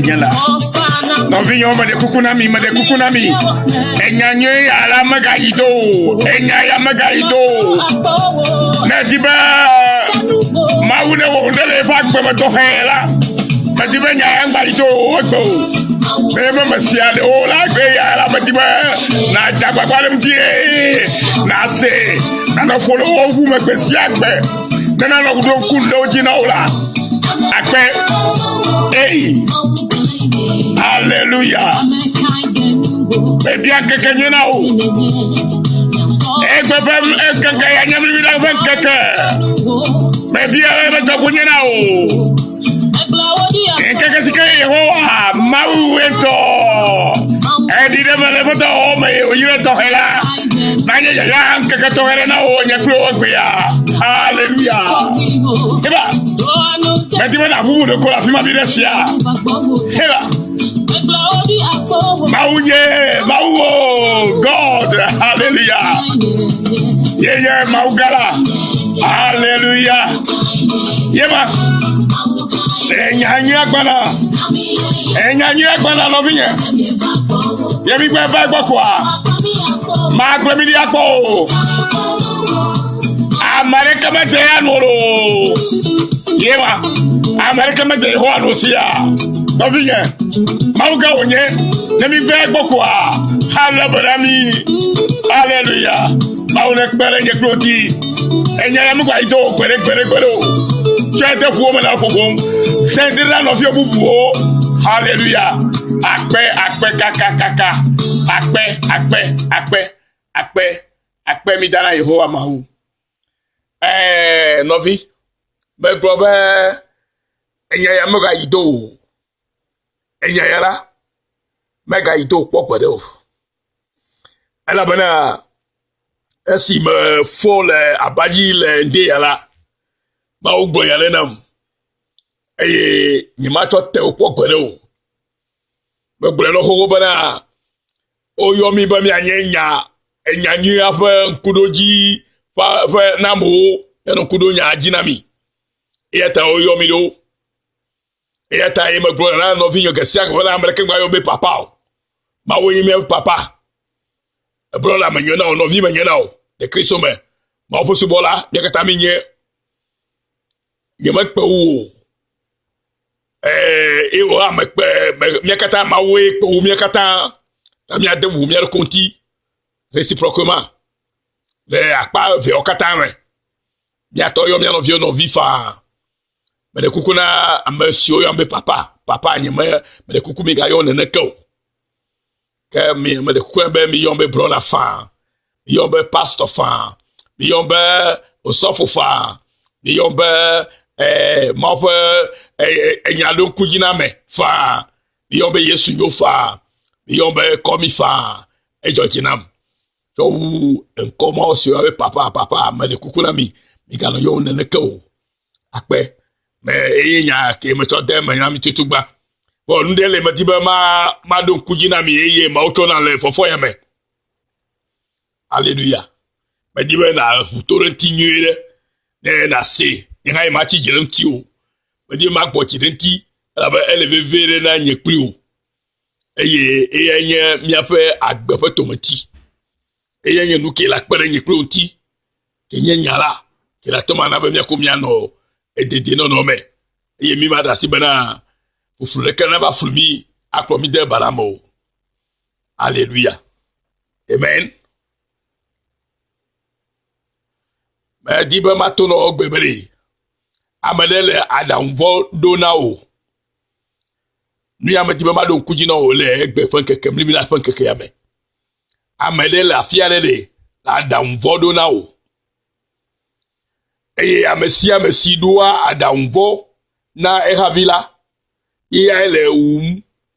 nyala no vinyo ma de kukunami enyanye ala magaito enyaya magaito nadiba maune wo ndele fa gbe ma to hela nadiba nyaya magaito oto Mema masia de ola gbe ya la madiba na jagba kwalem tie na se na folo ogu me besia gbe na no do kundo jina ola akpe hallelujah bebia keke na o egbe fam keke ya nyamri bi da fam keke bebia be to kunyena o keke sike Yehowa mawento edide mele foto o me oyire to hela nanye ya keke to hela na o nyakro ogbeya hallelujah eba betiba na fumu de kola fima bi resia eba mauwo God hallelujah yeah maugala hallelujah yeba enyanya gbana lo vinye yebi gbe ba gbokwa ma gbe mi di apo America mete anoro yeba America mete ho anusia lo vinye mauga onye nemi ve gbokwa hallelujah maune kbere nge kloti enyanya mugwa ito gbere chete fuo mena fofom sendira no fi obubuo hallelujah akpe mi dana Yehowa mahu novi be probe enyanya mugwa ito enyanya la mega ito popode o ala bana esi me fole abaji le nde yala ma ugbo yale nam nyima cho te opopere o me bre no ho bana o yomi ba mi anyenya enyanyu afa nkudoji fa namu eno kudonya ajinami yeta o yomi do yeta e me bre na no vinyo gasia ko na american gba yo be papa o ma wo yimi papa bro la manyona o no vi manyona o de Kristo me ma oposu bola de kata mi nye yemak pe o ewo amek pe mi kata ma we pe o mi kata na mi ade wu mi konti réciproquement le akpa ve o kata me mi atoyo mi no vi no vi fa me de kukuna amesio yo mbe papa nyeme me de kuku mi ga yo ne ko ke mi me de kuku be mi yo mbe bro la fa mi yo mbe pastor fa mi yo mbe osofo fa mi yo mbe ma fe enyalo kujina me fa mi yo mbe Yesu yo fa mi yo mbe komi fa ejojinam so enkomo si yo papa me de kuku na mi ga no yo ne ko akpe me enya ke me to dem me na mi tutugba bo ndele me diba ma don kujina mi ma oto na le fofo ya me hallelujah me diba na hutorenti nyere na se ngai ma chi jirenti o me diba ma gbo jirenti aba eleve vere na nyekpri o enye mi afa agbefe tomati enye nuke la pere nyekpri onti kenye nyala ke la toma na be mi akomia no edede no me mi ma da si bana fufure kana ba fulmi aklomi de baramo hallelujah amen ma di ba matono ogbebere amadele adamvo donao ni amati ba madon kujina o le egbe fon keke mi la fon keke ya me amadele afialele adamvo donao amesi doa adamvo na ehavila iya ele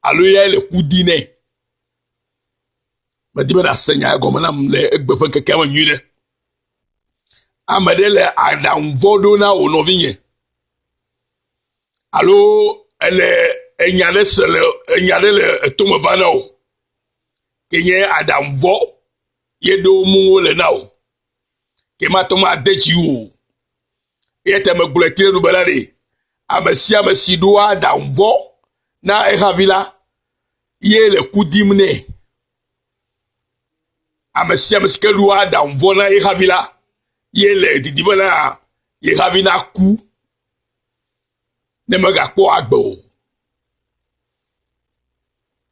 alo ya ele kudine madiba na senya gomana mle egbefa keke amanyure amadele adamvo do na onovinye alo ele enyale etomavana o kenye adamvo yedo mu le na o kematoma adechi o yete me gbuletire nu balade amesi doa damvo na ehavila ye le kudimne amesiam skelua da mvona ehavila ye le didibana ehavina ku ne mega po agbo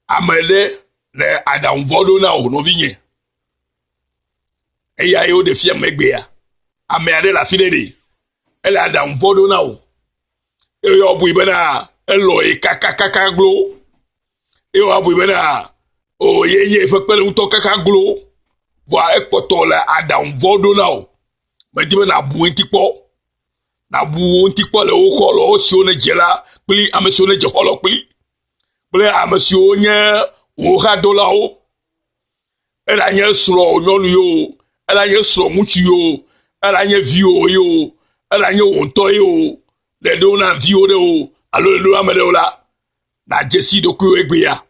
amele le adam vodo na o no vinye eya yo de fie megbe ya amele la file de ele adam vodo na o eyo bu ibena elo e kakakaka glo eyo bu ibena o ye fe pele unto kaka glo voa ekpoto le adam vodo na o me di na bu ntikpo le o kholo o si o ne jela pli amesio ne je kholo pli amesio nye o ha dola o era nye sro nyonu yo era nye sro muchi yo era nye vio yo era nye onto yo le do na vio de o alo le do amede o la na jesi do ku egbe ya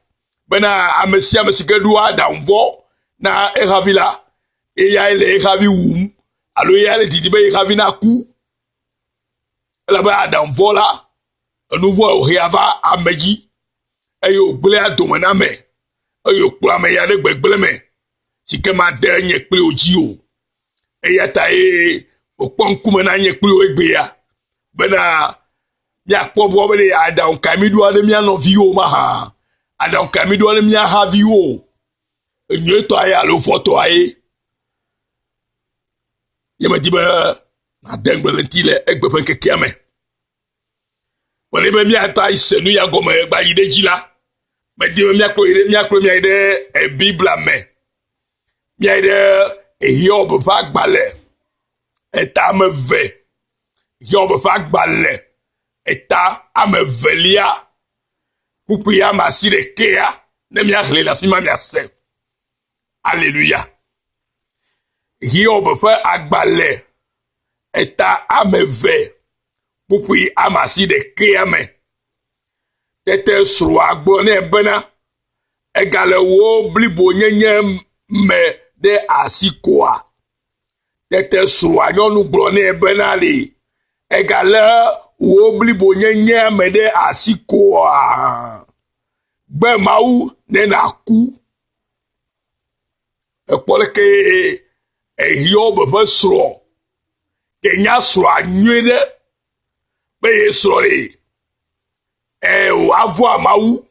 bena amesike duwa da mvo na ehavila eya ele ehavi wum alo ya le didibe ehavi na ku la ba adam vola nouveau o riava ameji eyo gble adomana me eyo kpla me ya de gbegble me sike ma de nye kple oji o eya ta o ponkume na nye kple o egbe ya bena ya kpobo be adam kamidu ade mi no vi o ma ha adam kamidu ade mi ha vi o enye to aya lo foto aye yema dibe na dengbele ntile egbe pen kekiame wale be mi ata isenu ya gome gba yide jila me di mi akro mi ide e bible me mi ide e Hiob fa gbale eta me ve Hiob fa gbale eta amevelia pupu ya masire kea ne mi akle la fima mi ase alléluia Hiob fa agbale eta ameve pupi amasi de keyame tete sro agbo ne bena egale wo blibo nyenye me de asikoa tete sro anyonu gbo ne bena li egale wo blibo nyenye me de asikoa gbe mawu ne na ku epoleke Hiob fe sro kenya sro anwede be sorry o avo amawu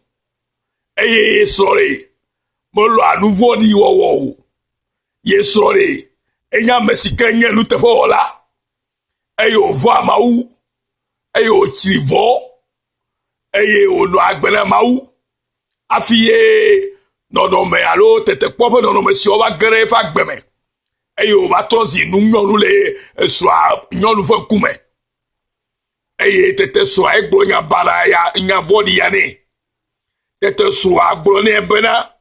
eye sorry mo lo anuvo di wowo ye sorry enya mesika nya lu tefo ola eyo vo amawu eyo chirivo eye o lo agbele mawu afiye no me alo tete popo no me si o va gere fa gbeme eyo va trozi nu nyonu le swa nyonu fo kume eye tete so egbo nya bara ya nya vodi ya ni tete so agbo ne bena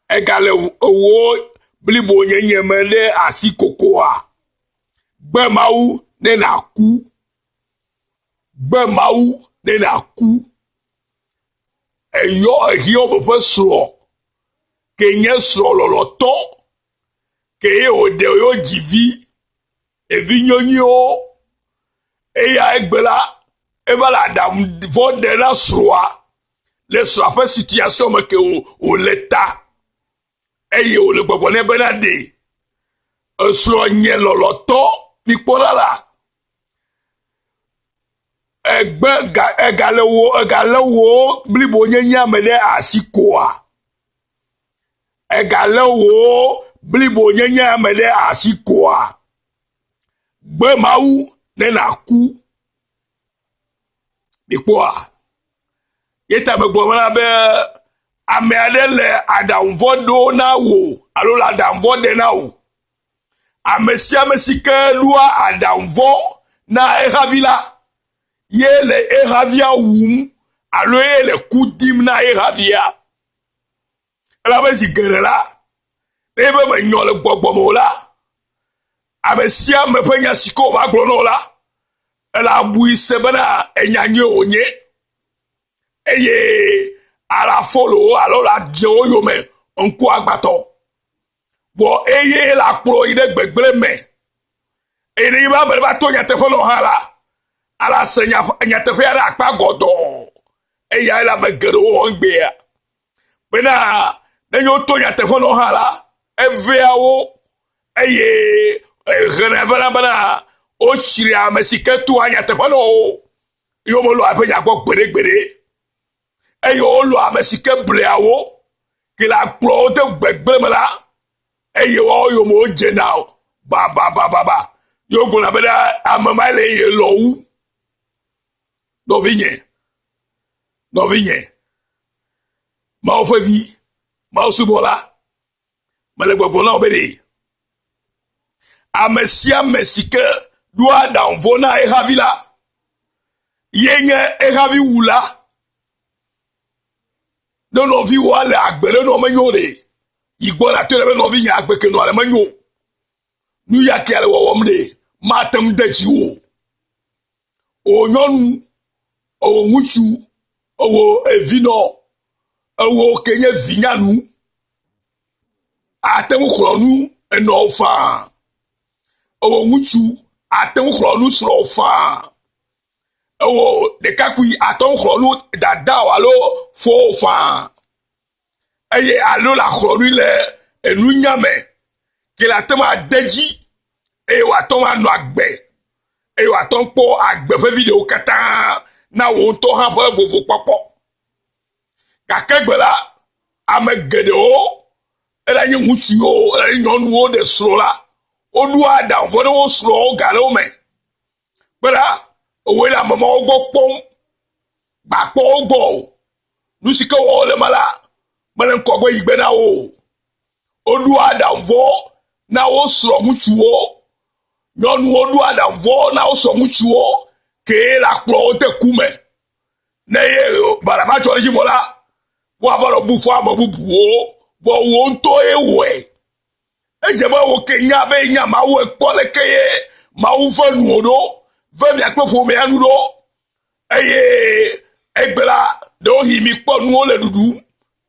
egale owo blibo nyenye mele asikokoa gbe mawu ne na ku eyo Hiob fe so kenye so loloto ke o de yo jivi evinyonyo eya egbela evala dam vode na sroa le so fa situation me ke o leta eye o le gbogbo ne benade so nye loloto ni porala egalewo blibo nyenya mele asikoa egalewo blibo nyenya mele asikoa gbe mawu ne na ku mikwa yeta me gbo na be ame adele adam vodo na wo alo la adam vode na wo amesia mesike lua adam vo na ehavila yele ehavia wum alo yele kudim na ehavia la be zigerela ebe me nyole gbogbo mo la amesia me penya siko va gbono la la bui sebana enyanye onye eye ala follow alo la jo yo me onku agbato vo eye la pro ide gbegble me ene ba me ba to nya telephone hala ala senya nya telephone ara pa godo eya la me geɖe wo ŋgbea bena ne yo to ya teƒe no ha la eveawo eye ɣene vena bena o tsiri ame si ke to anya teƒe no yo mo lo aƒe nya gbɔ gbeɖegbeɖe eye wo lo ame si ke bleawo ke la kplɔ wo de gbegble me la eye wo yo mo dzena o ba yo gbɔna bena ame ma le ye lɔ wu nɔvinye mawo ƒe vi mawo subɔla mele gbɔgbɔ na wo be ɖe ame sia ame si ke ɖo aɖaŋuvɔ na ehavi la ye nye ehavi wula ne nɔvi woa le agbe ɖe nɔ menyo ɖe yi gbɔna to ɖe be nɔvi nye agbe ke nɔ le menyo nu ya ke le wɔwɔm ɖe mate ŋu de dzi o nyɔnu o ŋutsu o evinɔ o kenye vinyanu ate ŋu xlɔ nu enɔ faa o ŋutsu ate ŋu xlɔ nu srɔ̃ faa o ɖekakpui ate ŋu xlɔ nu dada alo fo faa eye alo la xlɔ nu le enu nyame ke la te ma de dzi eye w'atɔ ma nɔ agbe eye w'atɔ kpɔ agbe ƒe vi ɖewo katã na wo ŋutɔ hã ƒe vovo kpɔkpɔ gake gbe la ame geɖewo ela nye ŋutsuwo ela nye nyɔnuwo ɖe srɔ̃ la woɖo aɖaŋuvɔ ɖe wo srɔ̃wo ga ɖe wo me kpena woe le ame mawo gbɔ kpɔm gbakpɔ wo gbɔ o nu si ke wɔwo le ma la mele ŋkɔgbe yi gbe na wo woɖo aɖaŋuvɔ na wo srɔ̃ ŋutsuwo nyɔnuwo ɖo aɖaŋuvɔ na wo srɔ̃ ŋutsuwo ke la kplɔ wo de ku me ne ye baraba tsɔ ɖe dzi vɔ la woava lɔ bu fɔ ame bubuwo vɔ wo ŋutɔ ye wɔe edze be wo ke nya be nya mawu ekpɔ leke ye mawu ve nuwo ɖo ve miakple ƒomea nu ɖo eye egbe la ɖewo hi mi kpɔ nuwo le ɖuɖu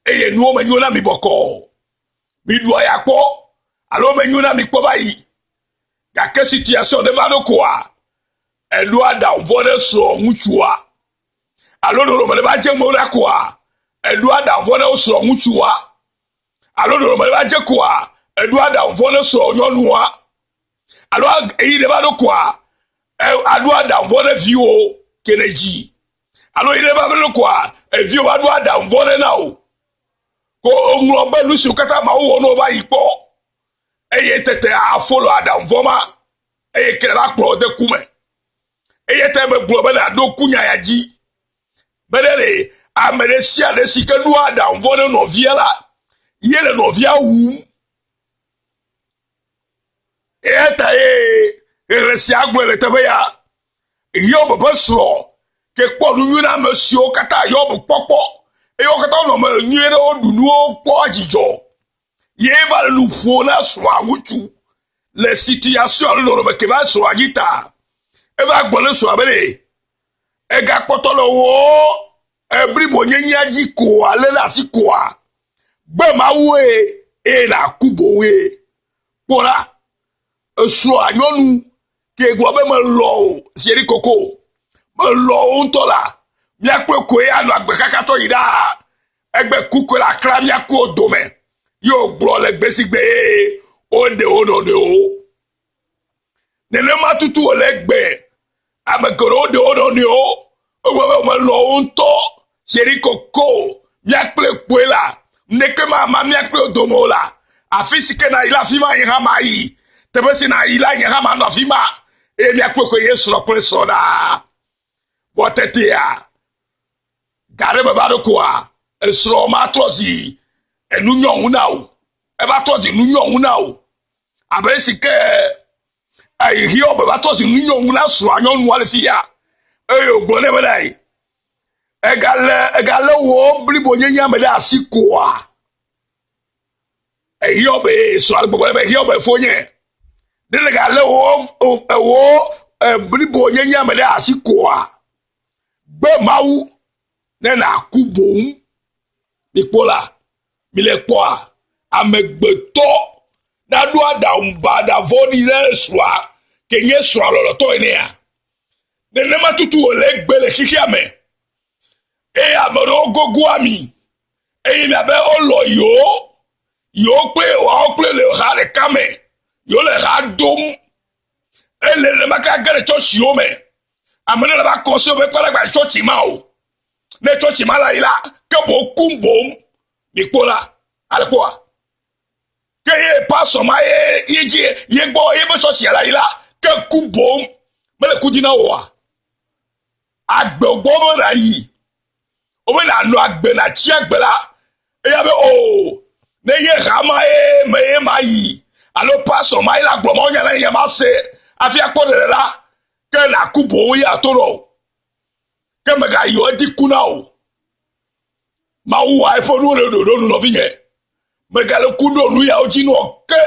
eye nuwo menyo na mi bɔkɔ mi ɖua ya kpɔ alo menyo na mi kpɔ va yi gake situation ɖe va ɖo koa eɖo aɖaŋuvɔ ɖe srɔ̃ ŋutsua alo nɔnɔme ɖe va dze me ɖa koa eɖo aɖaŋuvɔ ɖe srɔ̃ ŋutsua alo nɔnɔme ɖe va dze koa eɖo aɖaŋuvɔ ɖe srɔ̃ nyɔnua alo eyi ɖe va ɖo koa aɖo aɖaŋuvɔ ɖe viwo ke ne dzi alo eyi ɖe va ɖo koa eviwo aɖo aɖaŋuvɔ ɖe na o ko eŋlɔ be nu siwo katã mawu wɔ no va yi kpɔ eye tete afolo aɖaŋuvɔ ma eye ke va kplɔ de ku me eye te me gblɔ be na ɖo kunya ya dzi be ɖe le ame ɖe sia ɖe si ke ɖo aɖaŋuvɔ ɖe nɔvia la ye le nɔvia wum eya ta ye ɣe sia gblɔe le teƒe ya Yob ƒe srɔ̃ ke kpɔ nu nyui na ame siwo katã Yob kpɔkpɔ eye wo katã nɔ me nyuie ɖe wo ɖu nuwo kpɔ dzidzɔ ye va le nu ƒo na srɔ̃a ŋutsu le situation le nɔnɔme ke va srɔ̃a dzi ta eva gblɔ ne srɔ̃a be ɖe egakpɔtɔ le wo eblibo nyenya dzi koa le na asi koa gbe mawue eye na ku bowoe kpɔna esrɔ̃a nyɔnu ke gblɔ be melɔ o sieri koko melɔ o ŋutɔ la miakple koe anɔ agbe kakatɔ yi ɖaa egbe kukoe la kra miaku o dome yo gblɔ le gbesigbe ye woɖe wo nɔnɔewo nenema tutu wòle egbe ame geɖewo ɖe wo nɔnɔewo wogblɔ be melɔ o ŋutɔ sieri koko miakple koe la neke ma miakple o dome o la afi si ke na yi la afi ma nye hã ma yi teƒe si na yi la nye hã ma nɔ afi ma eye miakple koe ye srɔ̃ kple srɔ̃ ɖaa vɔ tetea ga ɖe me va ɖo koa esrɔ̃ ma trɔ zi enu nyɔnu na o eva trɔ zi nu nyɔnu na o abe si ke Hiob va trɔ zi nu nyɔnu na srɔ̃a nyɔnua le si ya eye wògblɔ nɛ be ɖe egale wo blibo nyenya me ɖe asi koa Hiob srɔ̃a gbɔgbɔ be Hiob fo nye ne le gale wo blibo nyenya me ɖe asi koa gbe mawu ne na ku boŋ mi kpɔ la mi le kpɔa amegbetɔ na ɖo aɖaŋubadavɔ ɖi ɖe srɔ̃a ke nye srɔ̃a lɔlɔtɔ enea nenema tutu wòle egbe le xixia me Et amero gogo ami. Et il m'avait olo yo ple le ha le kame. Yo le ha dom. Et le maka gare chochi yo me. Amene la ba konse be kwa la ba chochi ma o. Ne chochi ma la ila ke bo kumbom. Mi kola ala kwa. Ke ye paso ma ye bo chochi ala ila ke kumbom. Me le kudina wa. Agbe ogbo na yi. Obe na no agbe na chi agbe la. E ya be o. Ne ye rama me ma yi. Alo paso ma ila gbo mo yana ye ma se. Afi akode la. Ke na kubo ya toro. Ke me ga yo di kuna o. Ma wa ifo nu re do no vinye. Me ga le kudo nu ya oji no ke.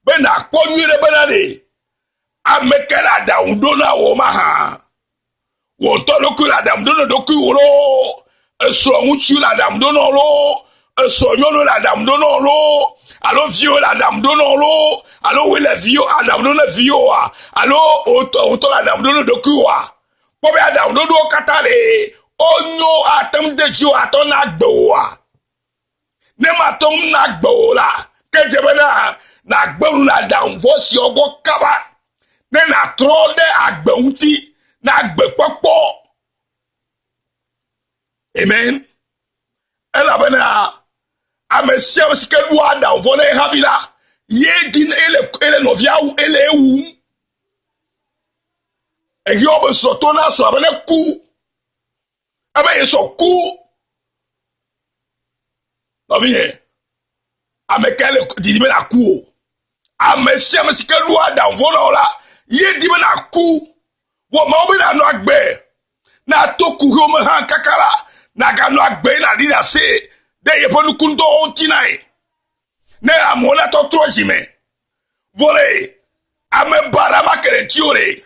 Be na konyu re be na de. Amekela da undo na wo ma ha. Wo to lo ku la dam do no do ku wo lo. Eso nchu la dam do no lo. Eso nyono la dam do no lo. Alo vio la dam do no lo. Alo we le vio adam do na vio wa. Alo o la dam do no do ku wa. Po be adam do do kata le. Onyo atem de jo aton na gbo wa. Ne ma tom na gbo la. Ke je be na gbo la dam vo si ogo kaba. Ne na tro de agbe unti na agbe popo. Amen. Ela bena amesia sike du adam vo ne havila. Ye din ele novia ou ele ou. E yo be sotona so abene ku. Ebe so ku. Novie. Amekele di be na ku. Amesia sike du adam vo na la. Ye di be na ku. Wo ma obi na no agbe. Na toku ho me han kakala. Na ga no agbe na di na se. De ye ponu kundo onti nai. Ne amona to trojime. Vole. Ame barama kere chiore.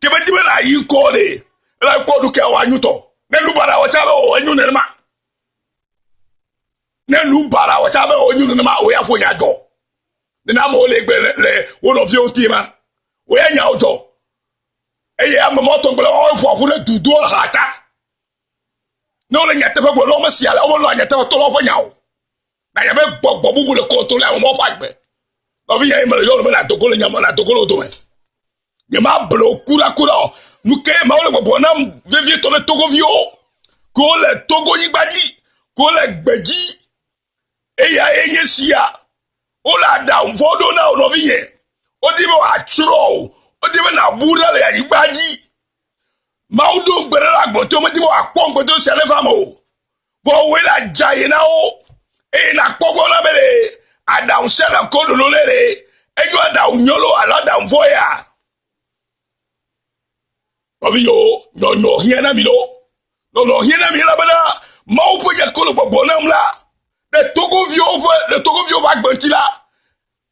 Kebe dibe na yi kode. La kodu ke wa nyuto. Ne lu bara wa chabe o enyu ne ma. Ne lu bara wa chabe o enyu ne ma o ya fo nya jo. Ne na mo le gbe le one of your team. O ya nya ojo. Eye am mo to ngbe o fo fu le dudu hata. No le nya te fe gbo lo mo sia la o mo lo nya te to lo fo nya o. Na ya be gbogbo bubu le contrôler àwọn mo fa gbe. Lo fi yan me le yo me la tokolo nya mo la tokolo to me. Ye ma blo kura nu ke ma o le gbogbo na vivie to le togo vio. Ko le togo yigbaji, ko le gbeji. E ya enye sia. O la da vodo na o lo fi yan. O di mo achro. O di mo na bura le yigbaji. Ma o do gbere la gbo to mo di mo apon gbo to se le famo. Vo we la jaye na o. E na kpoko na bele adam se na kodo lo lere ejo adam nyolo alada mvoya ovio no hiena mi lo no hiena mi la bana ma o po ya kolo gbogbo na mla le togo vio va gbanti la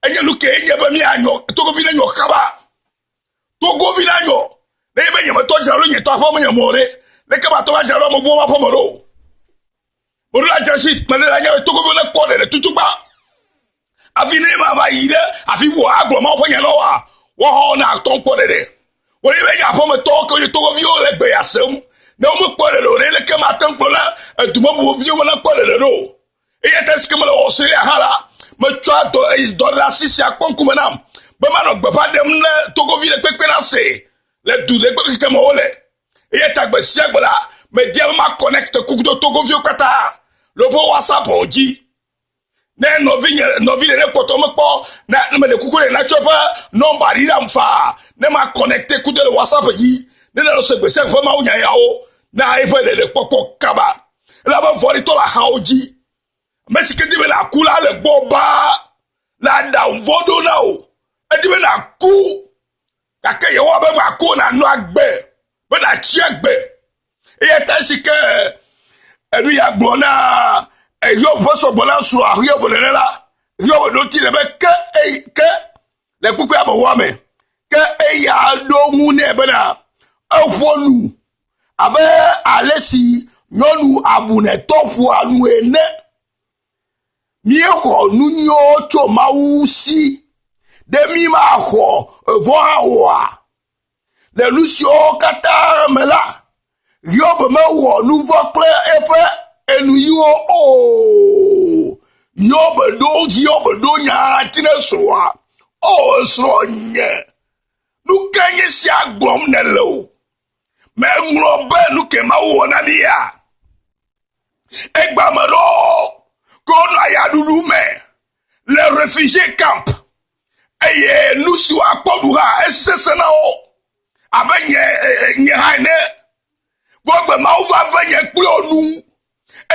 enye lu ke enye ba mi anyo togo vi na nyo kaba togo vi na nyo le be nyama to jaro nye to afo mo nyamore le kaba to ba jaro mo bo ma po mo ro. Pour la justice, madame la tout comme le code de tout bas. Afine ma va ide, afi bo aglo po yen lo wa. Wo na ton code de. Wo le ya po me to ko yo to vi o le gbe asem. Na mo code lo le ke ma tan ko la, du mo bo vi wo na code de ro. E ya tes ke mo lo se ya hala. Me twa to is do la sisi akon manam. Be ma no gbe fa dem le to ko vi le pepe na se. Le du le gbe ke mo le. E ya ta gbe se gbe la. Me dia ma connect kukudo togo vio kata le vo WhatsApp oji ne no vi le poto me po na me le kukure na chofa number ri amfa ne ma connect kudo le WhatsApp yi ne na so gbese fa ma unya ya o na ife le popo kaba la ba vori to la ha oji me sike di me la kula le gboba la da vodo na o e di me na ku ka ke ye wa be ma ku na no agbe be na chi agbe. Et ainsi que nous y a blona et yo voso blona sur yo blona yo no ti le que le kuku ya bo me que e ya do mu ne bena afonu abe alesi nyonu abune tofu anu ene mi ho nu nyo cho mausi de mi ma ho vo hawa le lucio kata mela Yob me wo nouveau clé et nous yo oh Yob do nya tine soa oh so nye nu kanye si agbom ne lo me ngro be nu ke ma wo na dia egba me do ko na ya dudu me les réfugiés camp eye nu si wa podu ha esese na o abenye nye haine vogbe ma wo va venye kple onu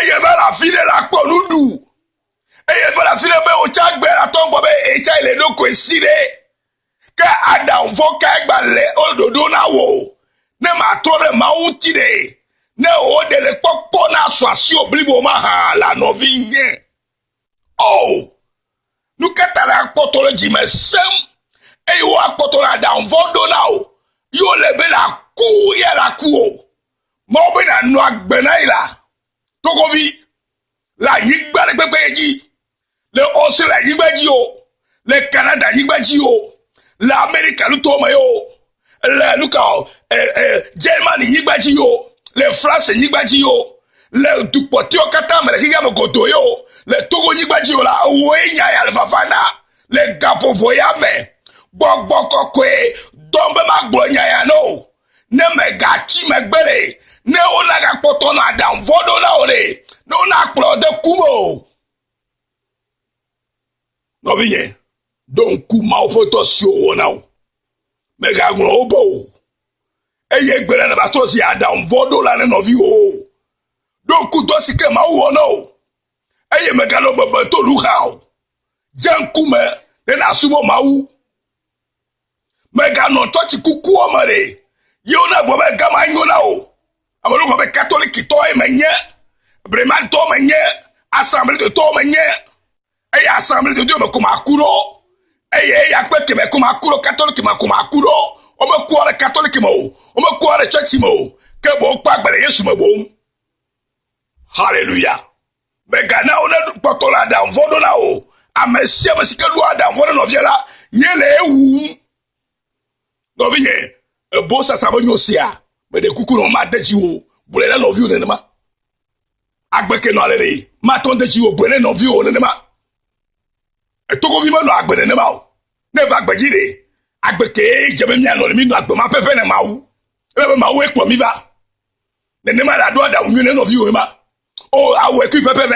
eye va la file la kpo nu du eye va la file be o cha gbe la ton gbo be e cha ile no ko esire ka adam vo ka gba le ododo na wo ne ma tore ma uti de ne o de le popo na so asi oblibo ma ha la no vinye oh nu katara potolo jime sem eye wo potolo adam vo do na o yo le be la ku ya la ku o mo be na no agbena ila tokovi la yigba le pepe ji le osi la yigba ji o le Canada yigba ji o la America lu to mo yo le luka Germany yigba ji o le France yigba ji o le dupoti o kata me ki ga mo goto yo le Togo yigba ji o la o enya ya le fafana le gapo voya me gbogbo kokwe dombe ma gbonya ya no ne me gachi me gbere ne ona ga poto na dan vodo na ore ne ona kplo de kumo no viye don kuma o foto si o na o me ga gbo obo eye gbere na ba to si adam vodo la ne no vi o don ku to si ke ma wo na o eye me ga lo baba to lu ha o jan kume ne na subo ma wu me ga no to ti kuku o mare yo na bo me ga ma nyo na o amolo ko be catholique to e menye breman to menye assemblée de to menye e assemblée de Dieu me kuma kuro e ya pe ke me kuma kuro catholique me kuma kuro o me ko re catholique mo o me ko re church mo ke bo pa gbere Yesu me bom hallelujah me ga na o na potola da vodo na o amesia me sika do da vodo no viela yele ewu no vie e bo sa sabonyo sia me de kuku no ma deji wo bulele no view ne ma agbeke no alele ma ton deji wo bulele no view ne ma e to ko vi ma no agbere ne ma o ne va agbeji re agbeke je be mi ano mi no agbo ma fefe ne ma wu e be ma wo epo mi va ne ma da do da wu ne no view ma o awo eku pepe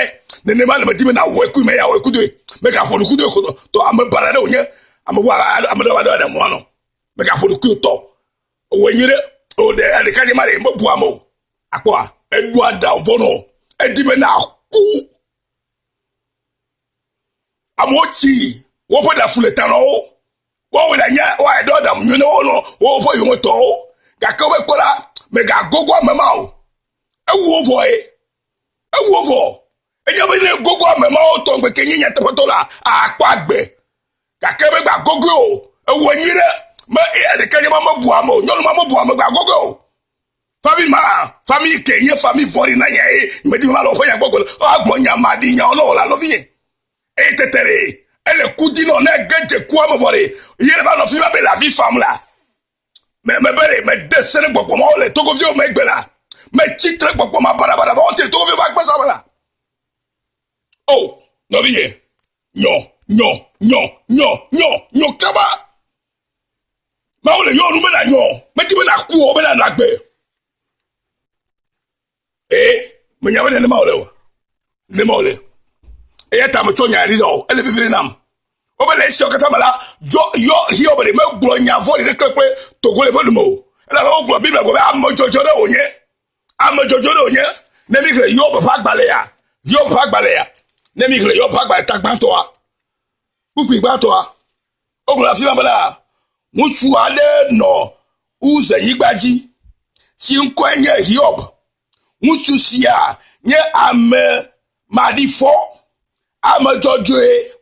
ve ne ma le meti me na wo eku me ya wo eku de me ka fonu ku de ko to am barade onye am wa am do wa da mo no me ka fonu ku to o nyire o de alikaje mare mo bu amo akwa edu ada vono edibe na ku amochi wo fo da fuleta no wo we da nya wa do da mu no wo fo yumo to ga ka we kora me ga gogo mama o ewu vo ewu vo enya be ne gogo mama o to gbe kenyinya te fotola akwa gbe ga ka be gba gogo o ewu nyire ma alikaje mama bu amo nyonu mama bu amo gba gogo famille kenye famille vori na ye me di ma lo fa ya gogo agbonya madi nya ono la lo vie et tetere elle kudi no na genje ku am vori yele va no fi ma be la vie femme là me bere me desene gbogbo mo le to go vi o me gbela me chitre gbogbo ma bara ba o te to go vi ba gbe sa la oh no vie nyo kaba ma o le yo ru me na nyo me ti me na ku o me na na gbe me nya we ne ma ole o ne ma ole e ta mo chonya ri do ele viviri nam o be le sio kata mala yo hi obere me gbo nya vori de kekwe to go le volume o ele o gbo biblia go be amojojo de onye ne mi kre yo be fa gbale ya ne mi kre yo fa gbale ta gban to a pupi gban to a o gbo la fi mala muchu ale no uze yigbaji si nko enye hiob muchu sia nye ame madifo amajojoe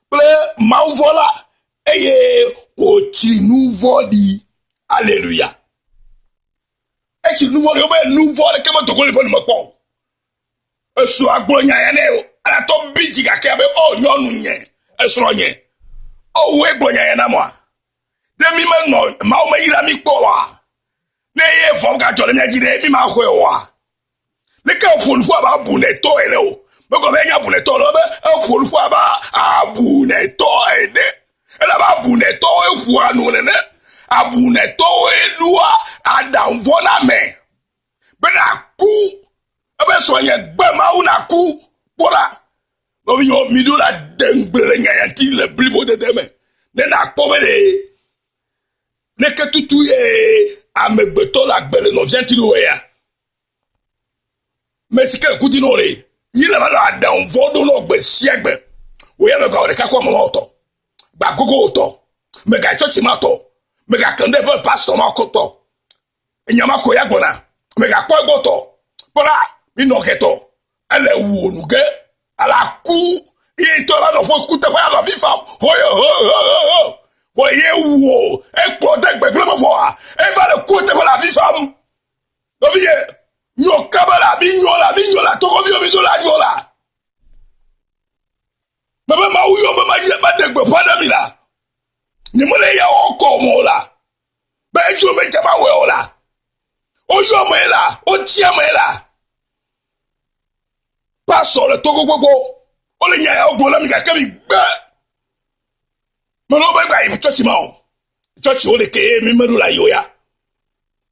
ple mauvola eye oti nouveau di alléluia eti nouveau di obe nouveau de kema tokole pon mo po esu agbonya ya ne o ala to biji ka ke be o nyonu nye esro nye o we gbonya ya na mo a de mi me no ma o me yira mi po wa ne ye fo ka jole mi ajide mi ma ko wa le ka fo fo ba bu ne to ele o me ko be nya bu ne to lo be fo fo ba abu ne to ede ela ba bu ne to e fu anu ne abu ne to e lua adam vona me be na ku e be so ye gbe ma u na ku bora no yo mi do la dengbele nya ya ti le blibo de deme ne na ko be de ne ke tutu ye amegbeto la gbele no vient il ya mais si ke kuti no re il va la dan vodo no gbe siegbe o ya me ga o de kakwa mo oto gba gogo oto me ga church ma to me ga kande pe pastor ma ko to enyama ko ya gbona me ga ko egbo to bora mi no keto ele wu onuge ala ku e to la no fo ku te fa la vifa ho voyez où et protège le peuple fort et va le côté pour la vie femme donc nyo kabala binyola to ko vi bidola nyola baba ma uyo baba je ba degbe fada mi la ni mo le ya oko mo la ba ju me je ba we o la o yo mo la o ti mo la pa so le to gbogbo o le nya ya ogbo la mi ka mi gbe mais non, mais church ma church o le ke mi meru la yoya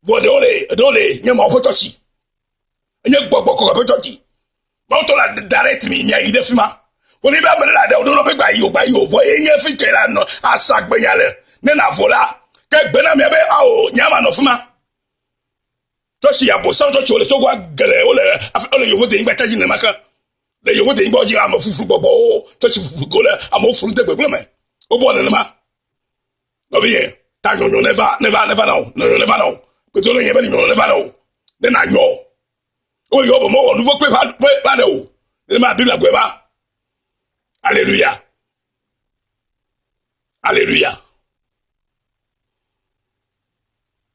vo de ole nya ma fo church nya gbogbo ko church ma to la direct mi nya ide fima o ni ba me la de o no be gba yo vo yen fi ke la no asagbe ya le ne na vola ke gbe na mi be a o nya ma no fima church ya bo so church o le to gwa gele o le yo vo de ngba church ne maka le yo vo de ngba ji am fufu gbogbo o church fufu go le am fufu de gbogbo me o bon ne ma no bien ta no never know que to le yebe ni no never know de na nyo o yo bo mo nouveau pa de o de ma bible gbe ba alléluia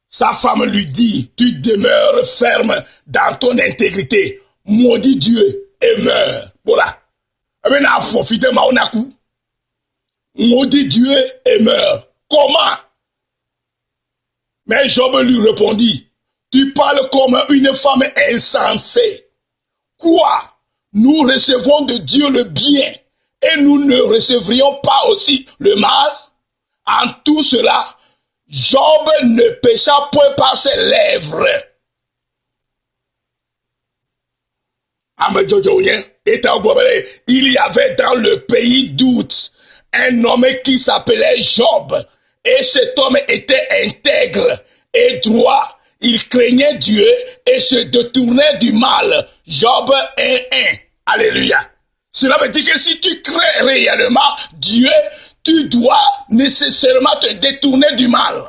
sa femme lui dit tu demeures ferme dans ton intégrité maudit Dieu et meurs voilà mais na profiter ma onaku maudit Dieu et meurt. Comment? Mais Job lui répondit, tu parles comme une femme insensée. Quoi? Nous recevons de Dieu le bien et nous ne recevrions pas aussi le mal? En tout cela, Job ne pécha point par ses lèvres. Il y avait dans le pays d'Out un homme qui s'appelait Job, et cet homme était intègre et droit, il craignait Dieu et se détournait du mal. Job 1:1. Alléluia. Cela veut dire que si tu crains réellement Dieu, tu dois nécessairement te détourner du mal.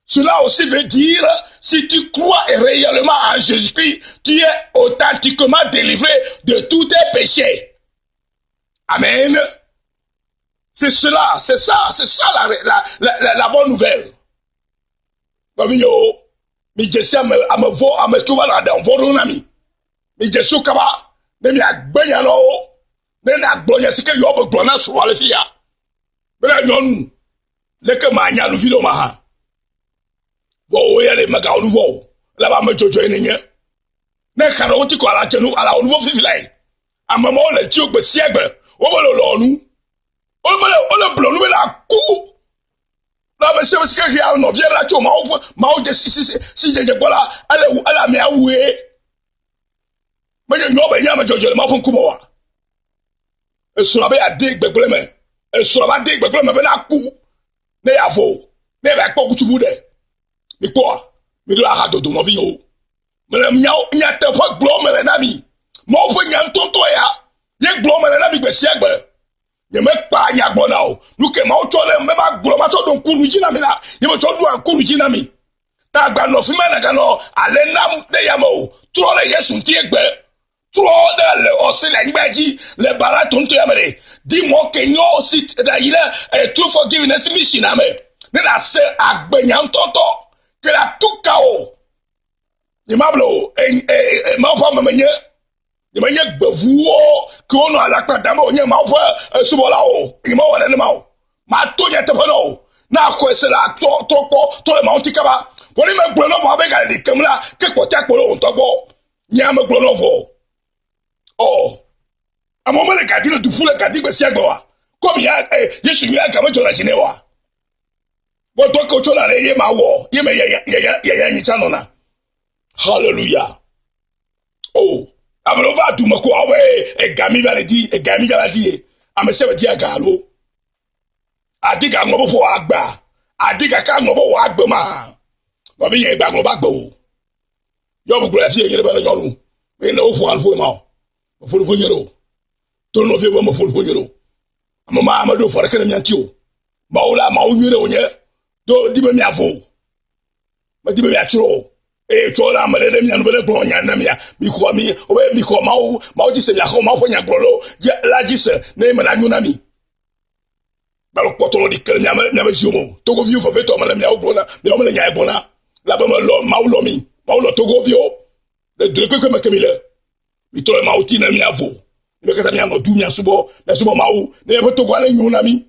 Cela aussi veut dire, si tu crois réellement en Jésus-Christ, tu es authentiquement délivré de tous tes péchés. Amen. C'est ça la bonne nouvelle. Mi jesi ame tuwa la dan vodo na mi. Mi jesu kaba, ne mi agbenya no, ne na agbonya sike yo bo gbona so wale fiya. Bela nyonu, leke ma nya lu video ma ha. Wo ye le maga nouveau. La ba me jojo enye. Ne karo ti ko ala chenu ala nouveau fifilai. Amamo le ti ogbe siegbe, wo bo lo nu. O le blonu la ku. La me se que ya no vie la cho ma o je si je bola ala me awe. Me je nyoba ya me jojo le ma fun ku mo wa. E so ba ya de gbegbele me. E so ba de gbegbele me be na ku. Ne ya fo. Ne ba ko ku tubu de. Mi ko. Mi do ha do no vi o. Me le nya te fo glo me le na mi. Mo fo nya ntonto ya. Ye glo me le na mi gbe si egbe. Ye me pa nya gbona o luke ma o tole me ma gboro ma to don kuru jina mi la ye me to do an kuru jina mi ta gba no fi ma na no ale nam de ya mo tro le yesu ti egbe tro de le o se la ngbaji le bara to nto ya me di mo kenyo si da ile true forgiveness mission na me ne na se agbenya ntonto ke la tuka o ye ma blo ma fa menye ye ma ye gbevuo que on a la kwata mo nye ma fo subola o imo wala ne ma o ma to nya te fo no na ko se la to le ma on ti kaba Pour les mecs prenons avec les caméras, quelque part pour on t'abo. Nya me prenons fort. Oh. À un moment, les cadres de fou, les cadres de Siagoa. Comme il y a, je suis à Kamacho la Ginewa. Bon, toi, quand tu l'as rayé, ma war, il y a une chanona. Hallelujah. Oh. Abrova tu me quoi, ouais, et Gami va le dire, et Gami va le dire. A me se dire à Galo. A dit qu'à mon beau agba. A dit qu'à mon beau agba, ma. Ma vie est bagno bagbo. Yo me glace, il y a pas de yon. Mais non, faut un fou, ma. Faut le fouiller. Tout le monde fait bon, faut le fouiller. Mama amado for kana miantio maula maunire onye do dibe mi afo ma dibe mi achiro chora amade mi anu bele gbo nya na mia mi ko mau ji se mi akho mau fonya gbolo la ji se na me na nyuna mi balo potolo di kele nya me jumo to go view for veto ma na mi ogbona mi o me nya ebona la ba lo maulo mi maulo to go view le de ko me kemile mi to ma uti na mi afo me kata mi ano du mi asubo na subo mau ne be to kwale nyuna mi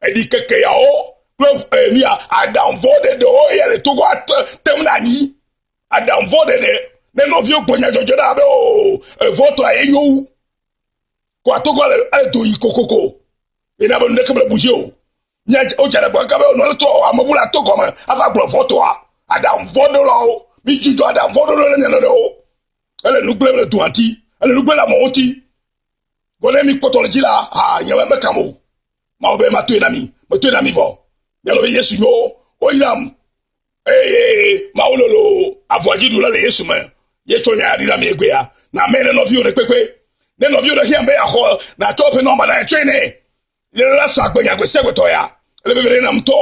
e di keke ya o plov mi a downvoted de o ya le to go tem na ni a downvoted ne no vi ogbonya jojo da be o voto a enyo ko to go le to yi kokoko e na be ne ke bouger o nya o jara gba ka be o no to amobula to ko ma afa gbo voto a downvoted lo mi ji jo a downvoted lo ne no o ele nu gbe le to anti ele nu gbe la mo ti Gole mi potology la, nyawe me kamo. Ma obe ma tuye na mi vo. Yalo Yesu yo, o ilam. Ma ololo, avoji dula le Yesu me. Yesu nya di na mi egwe ya. Na mene no view de kwekwe. Ne no view de hiambe ya ho, na tope no ma na chene. Yele la sakwe nya kwe segwe to ya. Ele bevere na mto.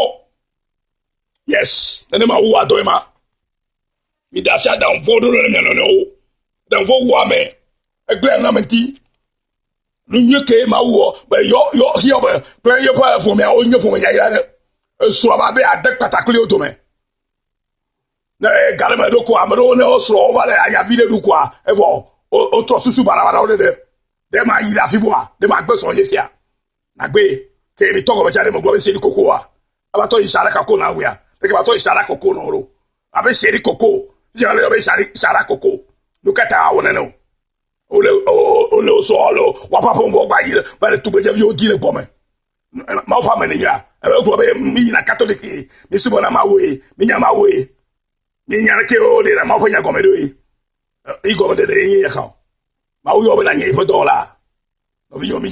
Yes, nene ma uwa do ma. Mi da sha down vodo le mi no. Down vo wa me. Egbe na menti. Nous que ma ou yo here play your power for me o nyo for me ya so ababe adek patakle oto me na garema do ko amro ne o so over ya vide du ko evo o to susu barabara o de ma yi la fiboa de ma gbe so yesia na gbe ke mi to ko be jare mo gbo be se di koko a aba to isara kako na we a ke ba to isara koko no ro abe se di koko jale o be isara koko no kata wona no ole solo wa papa ngo gba yi va le tube je vi o di le bo me ma o fa me ni ya e ko be mi na catholic mi subo na ma we mi nya ma we mi nya ke o de na ma fa nya go me do i go me de yin ya ka ma o yo be na nya ifo $. No vi yo mi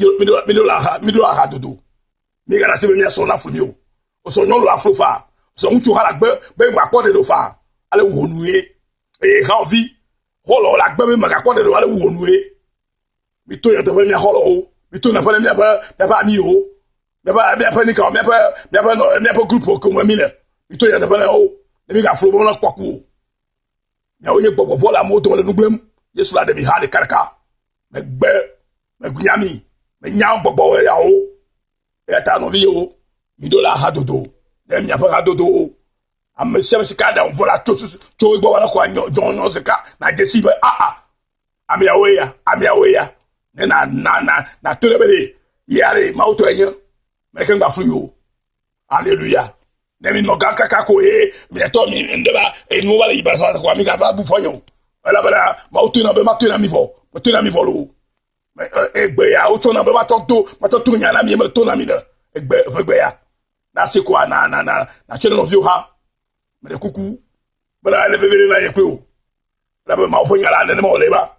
do la ha dudu mi ga na se mi so na fu mi o so nyo lo afro fa so nchu hala be ma ko de do fa ale wo nu e ha vi holo la gbe me ga ko de do ale wo nu mi to ya te mi holo mi to na pa mi pa mi o me pa ni ka me pa group ko mo mi le mi to ya te o mi ga fro bo na kwaku ya o ye gbogbo vola mo to le nuglem Yesu la de mi ha de karaka me gbe me gunyami me nya gbogbo ya o e ta no vi o mi do la ha dodo e mi pa ha dodo am se ka da vola to gbo wala ko anyo jon se ka na jesi be am ya we ya na tolebele yare mauto enyo meken ba fuyo hallelujah nemi no gaka ko mi to mi ndeba no wala ibasa ko mi ga ba bu fonyo wala bala mauto na be matu na mi vo lo egbe ya o to na be matu nya na mi me to na mi de egbe ya na se ko na chele no view ha me de kuku bala le bebele na ye pe o la be ma fonyo la ne mo le ba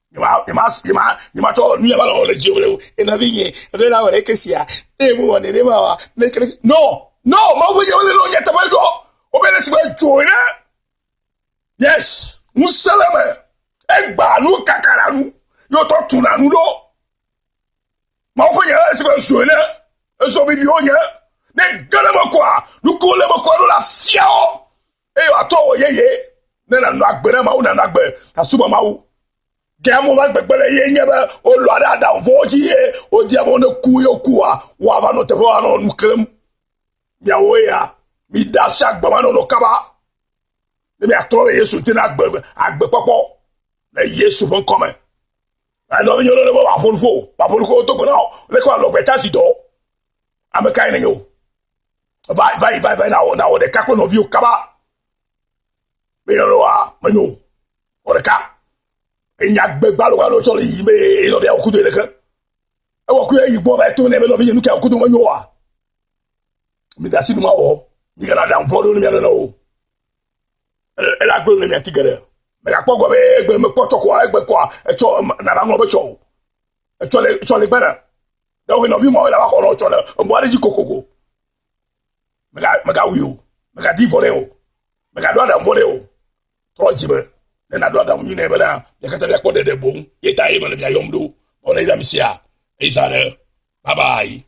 you must all near all the jewel in a viney, and then our ecclesia, everyone in him. No, Mother, you only know yet to go. Obey us by joiner. Yes, Musalama, Egba, no Kakaranu, you talk to Nanudo. Mother, you are joiner, and so be the owner. Then Ganamakwa, you call them a quarter of Siao. I told ye, then I'm not better, and not better, a supermau. Gamo va gbele ye nyeba o lo ada voji ye o diabo ne ku yo kuwa wa va no te va no nuklem ya we ya mi da sha gbama no kaba le mi atore Yesu tin agbe popo le Yesu fon come ano yo le wa fo to gona le ko lo gbe chasi do am kai ne yo vai na o de kaklo no view kaba Mais là, maintenant, on est cas. Il y a des balles sur les yimé, il y a un coup de l'écran. Et on peut y boire, tourner, mais on vient nous qui a un coup de manioa. Mais dans ce moment, il y a un vol de l'eau. Elle a besoin de un tigre. Mais à quoi, me porte quoi, et tu n'as pas de show. Et tu les bananes. Donc, on a vu moi, là, on boit des coco. Mais là, oui, mais là, 10 volets. Mais là, doit voler. 3 jibes. Mais là, doit avoir une nébele. Il y a qu'à des bons. Il y a taillé, mais il y a un yomdo. On est amis, et ça, bye bye.